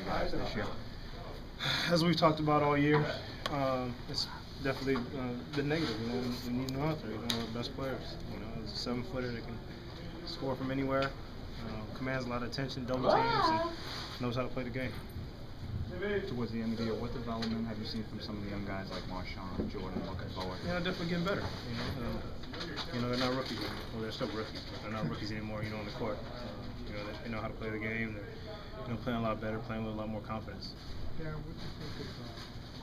guys this year? As we've talked about all year, it's definitely the negative. You know, we need an author. You know, our best players. You know, it's a 7-footer that can score from anywhere, commands a lot of attention, double teams, and knows how to play the game. Towards the end of the year, what development have you seen from some of the young guys like Marshawn, Jordan, looking forward? Yeah, definitely getting better. You know, they're not rookies anymore. Well, they're still rookies, but they're not rookies anymore. You know, on the court, you know, they know how to play the game. They're playing a lot better, playing with a lot more confidence. Deron, what do you think of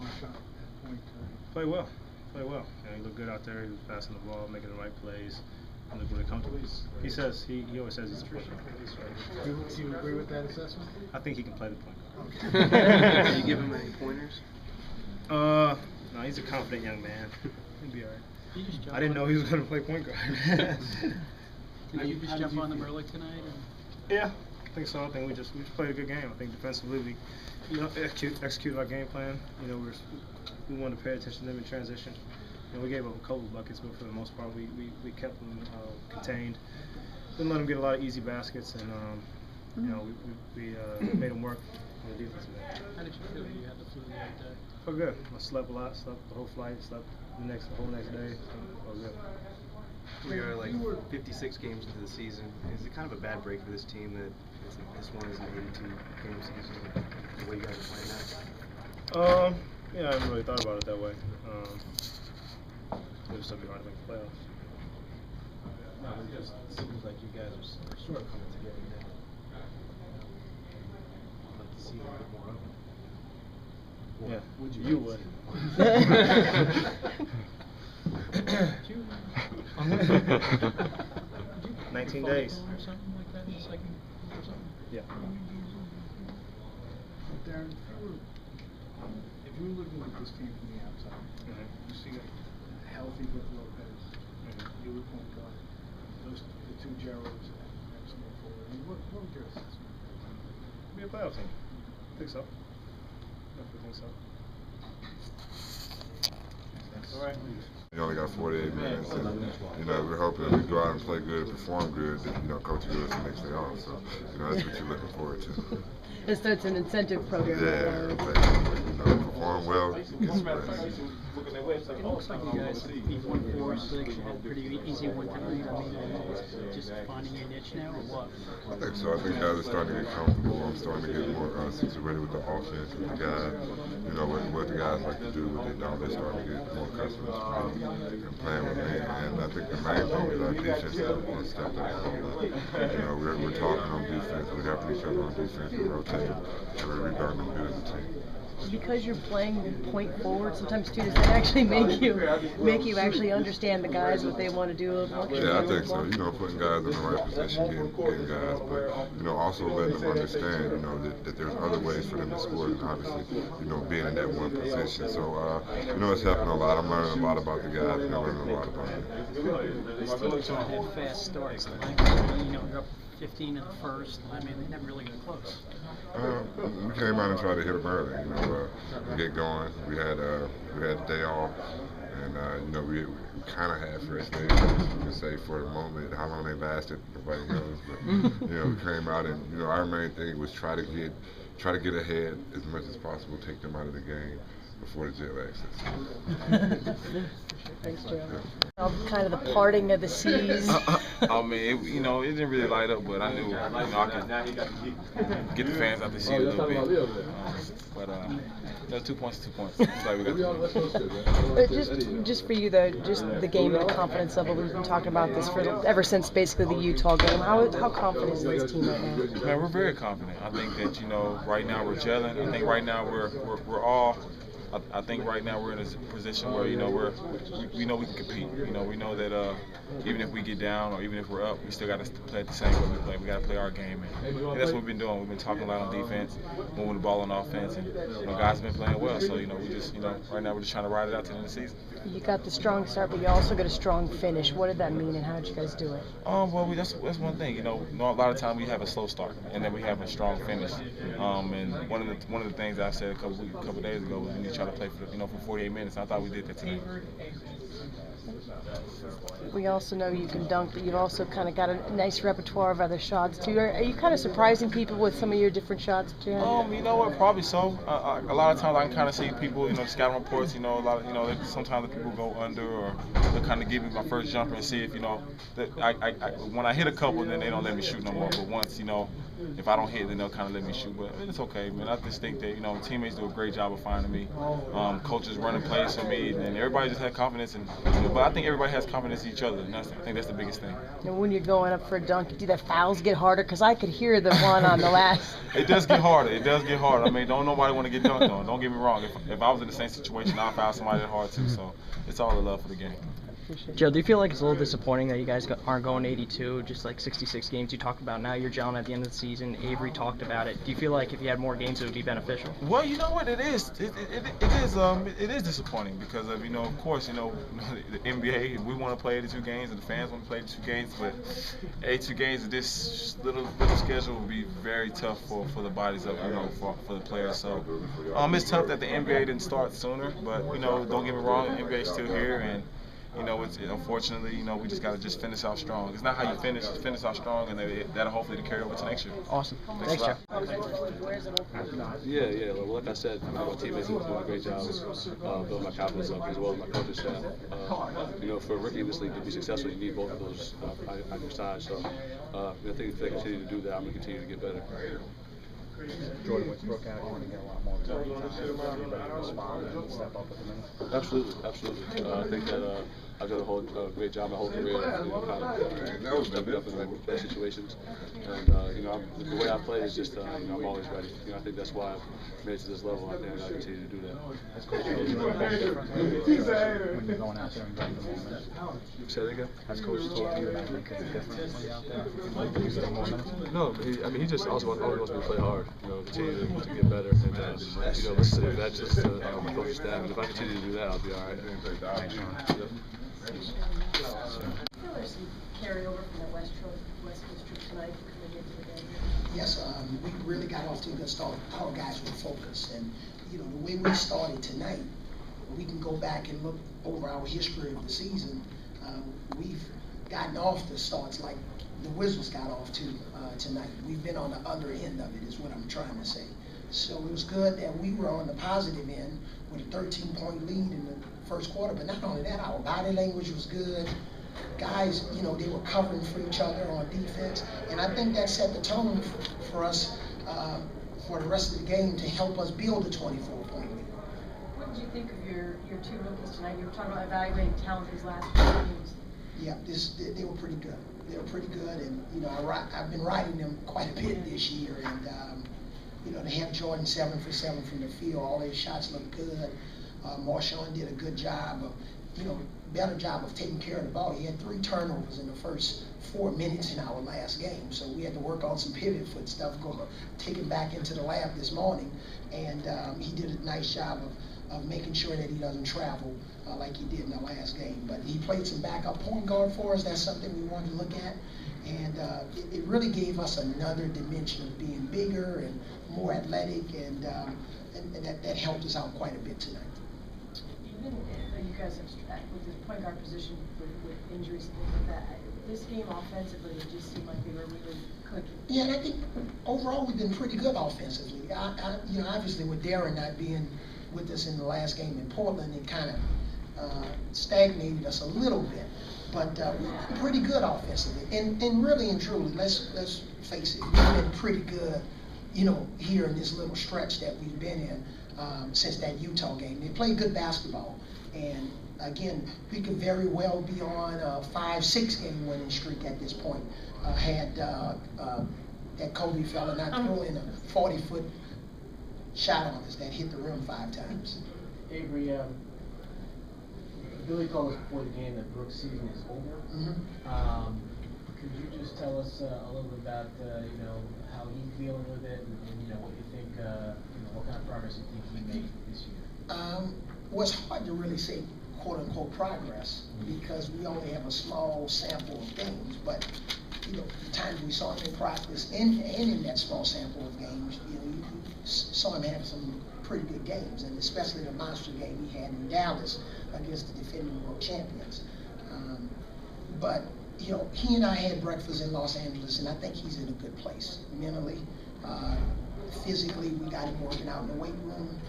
Marshawn at point? Play well. You know, he looked good out there. He was passing the ball, making the right plays. And look when it comes to it. He always says he's a point guard. Do you agree with that assessment? I think he can play the point guard. Can you give him any pointers? No, he's a confident young man. He'll be alright. I didn't know he was going to play point guard. Did you just jump on them early tonight? Yeah, I think so. I think we just played a good game. I think defensively we executed our game plan. You know, we wanted to pay attention to them in transition. You know, we gave up a couple of buckets, but for the most part we kept them contained. Didn't let them get a lot of easy baskets, and you know, we made them work on the defensive end. How did you feel when you had the flu that day? Felt good. I slept a lot, slept the whole flight, slept the whole next day. Felt good. We are like 56 games into the season. Is it kind of a bad break for this team that this one is an 82-game season? The way you guys are playing that? Yeah, I haven't really thought about it that way. It'll still be hard to make the playoffs. It just seems like you guys are sort of coming together now. I'd like to see a bit more of it. Yeah, would you would. 19 days. Or something like that in the second or something? Yeah. Deron, if you were looking at this team from the outside, you see a healthy Brook Lopez, you would point guard, the two Geralds and small forward. I mean, what would your assessment Be a playoff team. I think so. Definitely think so. All right. You only got 48 minutes, and you know we're hoping that we go out and play good, perform good. That, you know, Coach gives us the next day off. So you know that's what you're looking forward to. So it's an incentive program. Yeah, you know, perform well, get some rest. It looks like you guys beat 1-4, so you had a pretty easy one tonight. I mean, just finding your niche now, or what? I think so. I think guys are starting to get comfortable. I'm starting to get more situated with the offense, with the guys. You know what the guys like to do, what they don't. They're starting to get more accustomed to and playing with me. And I think the main thing is our defense has stepped up. You know, we're talking on defense. We're helping each other on defense. We're rotating. We're rebounding good as a team. Because you're playing point forward sometimes too, does that actually make you actually understand the guys, what they want to do a little more? Yeah, I think so. You know, putting guys in the right position, getting guys, but you know, also letting them understand, you know, that there's other ways for them to score, and obviously, you know, being in that one position. So, you know, it's helping a lot. I'm learning a lot about the guys, and I'm learning a lot about them. These teams don't have fast starts. Like, you know, you're up 15 in the first. I mean, they never really got close. We came out and tried to hit them early, you know, get going. We had the day off, and you know, we kind of had fresh days. You can say for the moment, how long they lasted, nobody knows. But you know, we came out, and you know, our main thing was try to get ahead as much as possible, take them out of the game before the jet lag sets. Thanks, Gerald. Kind of the parting of the seas. I mean, you know, it didn't really light up, but I knew, you know, I could get the fans out to see a little bit. But no, 2 points, 2 points. That's why we got 2 points. Just for you though, just the game and the confidence level. We've been talking about this ever since basically the Utah game. How confident is this team right now? Man, we're very confident. I think that, you know, right now we're gelling. I think right now we're all. I think right now we're in a position where, you know, we know we can compete. You know, we know that even if we get down or even if we're up, we still got to play it the same way we play. We got to play our game, and that's what we've been doing. We've been talking a lot on defense, moving the ball on offense, and you know, guys have been playing well. So you know, we just, you know, right now we're just trying to ride it out to the end of the season. You got the strong start, but you also got a strong finish. What did that mean, and how did you guys do it? Well, that's one thing. You know, a lot of times we have a slow start, and then we have a strong finish. And one of the things I said a couple days ago was we need to try try to play for for 48 minutes. I thought we did that tonight. We also know you can dunk, but you've also kind of got a nice repertoire of other shots too. Are you kind of surprising people with some of your different shots too? You know what? Probably so. A lot of times I can kind of see people, the scouting reports. A lot of, sometimes the people go under, or they kind of give me my first jumper and see if that when I hit a couple, then they don't let me shoot no more. But once if I don't hit, then they'll kind of let me shoot. But it's okay, man. I just think that teammates do a great job of finding me. Coaches running plays for me, and everybody just had confidence. But I think everybody has confidence in each other, and I think that's the biggest thing. And when you're going up for a dunk, do the fouls get harder? Because I could hear the one on the last. It does get harder. It does get harder. I mean, don't nobody want to get dunked on. Don't get me wrong. If I was in the same situation, I'd foul somebody that hard too. So it's all the love for the game. Joe, do you feel like it's a little disappointing that you guys aren't going 82, just like 66 games you talked about? Now you're gelling at the end of the season. Avery talked about it. Do you feel like if you had more games, it would be beneficial? Well, you know what, it is. It is disappointing because of of course the NBA. We want to play 82 games, and the fans want to play 82 games. But 82 games of this little schedule will be very tough for the bodies of for the players. So it's tough that the NBA didn't start sooner. But don't get me wrong, the NBA is still here, and it's unfortunately, we just got to just finish out strong. It's not how you finish, it's finish out strong, and that'll hopefully carry over to next year. Awesome. Thanks, Joe. Yeah. Like I said, my teammates are doing a great job building my confidence up, as well as my coaching staff. For a rookie in this league to be successful, you need both of those on your side. So I think if they continue to do that, I'm going to continue to get better. Jordan Westbrook out, you want to get a lot more time. Everybody respond and step up with the minutes? Absolutely. I think that I've done a great job my whole career, stepping up in those situations. And the way I play is just I'm always ready. I think that's why I've made it to this level, and I continue to do that. When you're going out there and getting the moment. Say that again? Has Coach told you about making a difference when you're out there? Like, you get more minutes? No, he just always wants me to play hard. Continue to get better, and listen to that just my coaching staff. And if I continue to do that, I'll be all right. I feel there's some carryover from the West Coast trip tonight coming into the game. Yes, we really got off to a good start. Our guys were focused, and the way we started tonight, we can go back and look over our history of the season. We've gotten off the starts like the Wizards got off to tonight. We've been on the other end of it, is what I'm trying to say. So it was good that we were on the positive end with a 13-point lead in the first quarter. But not only that, our body language was good. Guys, they were covering for each other on defense. And I think that set the tone for us for the rest of the game to help us build a 24-point lead. What did you think of your two rookies tonight? You were talking about evaluating talent these last few games. Yeah, they were pretty good. They were pretty good, and I've been riding them quite a bit this year, and they have Jordan 7 for 7 from the field. All their shots look good. Marshawn did a good job of, better job of taking care of the ball. He had 3 turnovers in the first 4 minutes in our last game, so we had to work on some pivot foot stuff, take him back into the lab this morning, and he did a nice job of making sure that he doesn't travel like he did in the last game. But he played some backup point guard for us. That's something we wanted to look at. And it really gave us another dimension of being bigger and more athletic, and that helped us out quite a bit tonight. Even you guys have, with the point guard position with injuries and things like that, this game offensively, it just seemed like they were really clicking. Yeah, and I think overall we've been pretty good offensively. Obviously with Deron not being with us in the last game in Portland, it kind of stagnated us a little bit. But we're pretty good offensively, and really and truly, let's face it, we've been pretty good, here in this little stretch that we've been in since that Utah game. They played good basketball, and again, we could very well be on a 5-6 game winning streak at this point. Had that Kobe fella not throw in a 40-foot shot on us that hit the rim 5 times. Avery, Billy told us before the game that Brooks' season is over. Mm-hmm. Could you just tell us a little bit about how he's dealing with it, and what you think, what kind of progress you think he made this year? Well, it's hard to really say "quote unquote" progress because we only have a small sample of games. But the times we saw him in practice and in that small sample of games, you saw him have some pretty good games, and especially the monster game he had in Dallas against the defending world champions. But you know, he and I had breakfast in Los Angeles, and I think he's in a good place mentally. Physically, we got him working out in the weight room.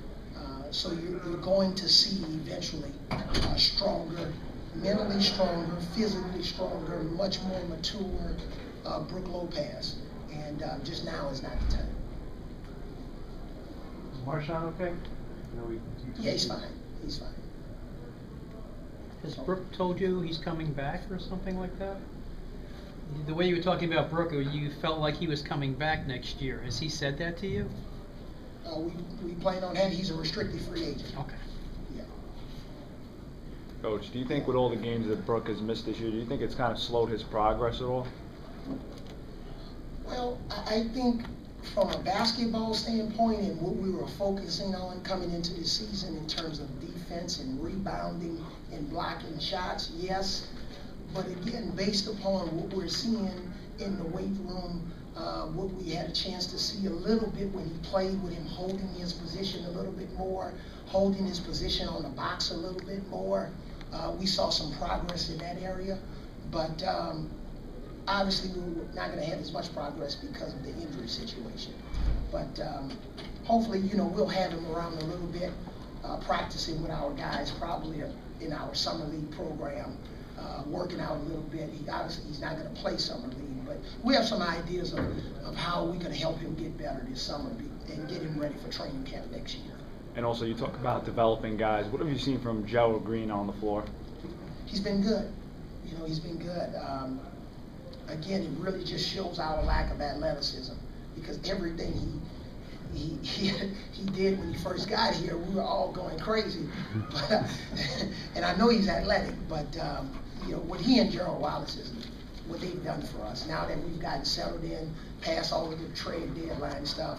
So you're going to see eventually stronger, mentally stronger, physically stronger, much more mature Brook Lopez. And just now is not the time. Is Marshawn okay? Yeah, he's fine. He's fine. Has Brook told you he's coming back or something like that? The way you were talking about Brook, you felt like he was coming back next year. Has he said that to you? We plan on that. He's a restricted free agent. Okay. Yeah. Coach, do you think with all the games that Brook has missed this year, do you think it's kind of slowed his progress at all? Well, I think from a basketball standpoint and what we were focusing on coming into this season in terms of defense and rebounding and blocking shots, yes. But again, based upon what we're seeing in the weight room, what we had a chance to see a little bit when he played with him holding his position a little bit more, holding his position on the box a little bit more, we saw some progress in that area. But obviously we're not going to have as much progress because of the injury situation. But hopefully, you know, we'll have him around a little bit, practicing with our guys, probably in our summer league program, working out a little bit. Obviously he's not going to play summer league, but we have some ideas of how we can help him get better this summer and get him ready for training camp next year. And also, you talk about developing guys. What have you seen from Gerald Green on the floor? He's been good. You know, he's been good. Again, it really just shows our lack of athleticism, because everything he did when he first got here, we were all going crazy. But, and I know he's athletic, but you know, what he and Gerald Wallace is, what they've done for us, now that we've gotten settled in, past all of the trade deadline stuff,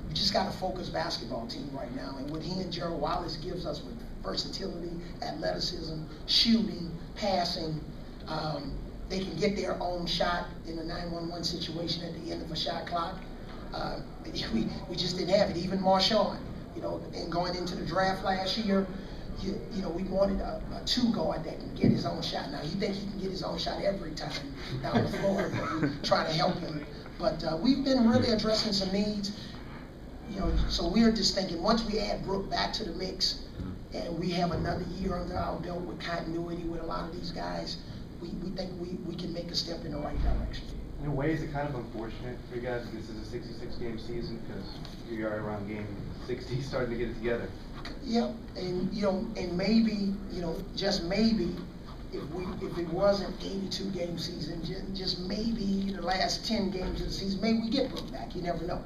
we just got a focused basketball team right now. And what he and Gerald Wallace gives us with versatility, athleticism, shooting, passing, they can get their own shot in a 9-1-1 situation at the end of a shot clock. We just didn't have it. Even Marshawn, you know, and going into the draft last year, you know, we wanted a two guard that can get his own shot. Now, he thinks he can get his own shot every time down the floor, but we try to help him. But we've been really addressing some needs, you know, so we're just thinking once we add Brook back to the mix and we have another year under our belt with continuity with a lot of these guys, we think we can make a step in the right direction. In a way, is it kind of unfortunate for you guys? This is a 66-game season because you are around game 60 starting to get it together. Yep, and you know, and maybe, you know, just maybe, if it wasn't 82-game season, just maybe the last 10 games of the season, maybe we get Brook back. You never know.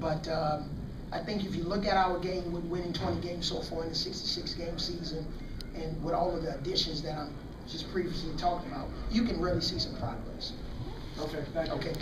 But I think if you look at our game with winning 20 games so far in the 66-game season, and with all of the additions that I'm just previously talking about, you can really see some progress. Okay, thank you. Okay.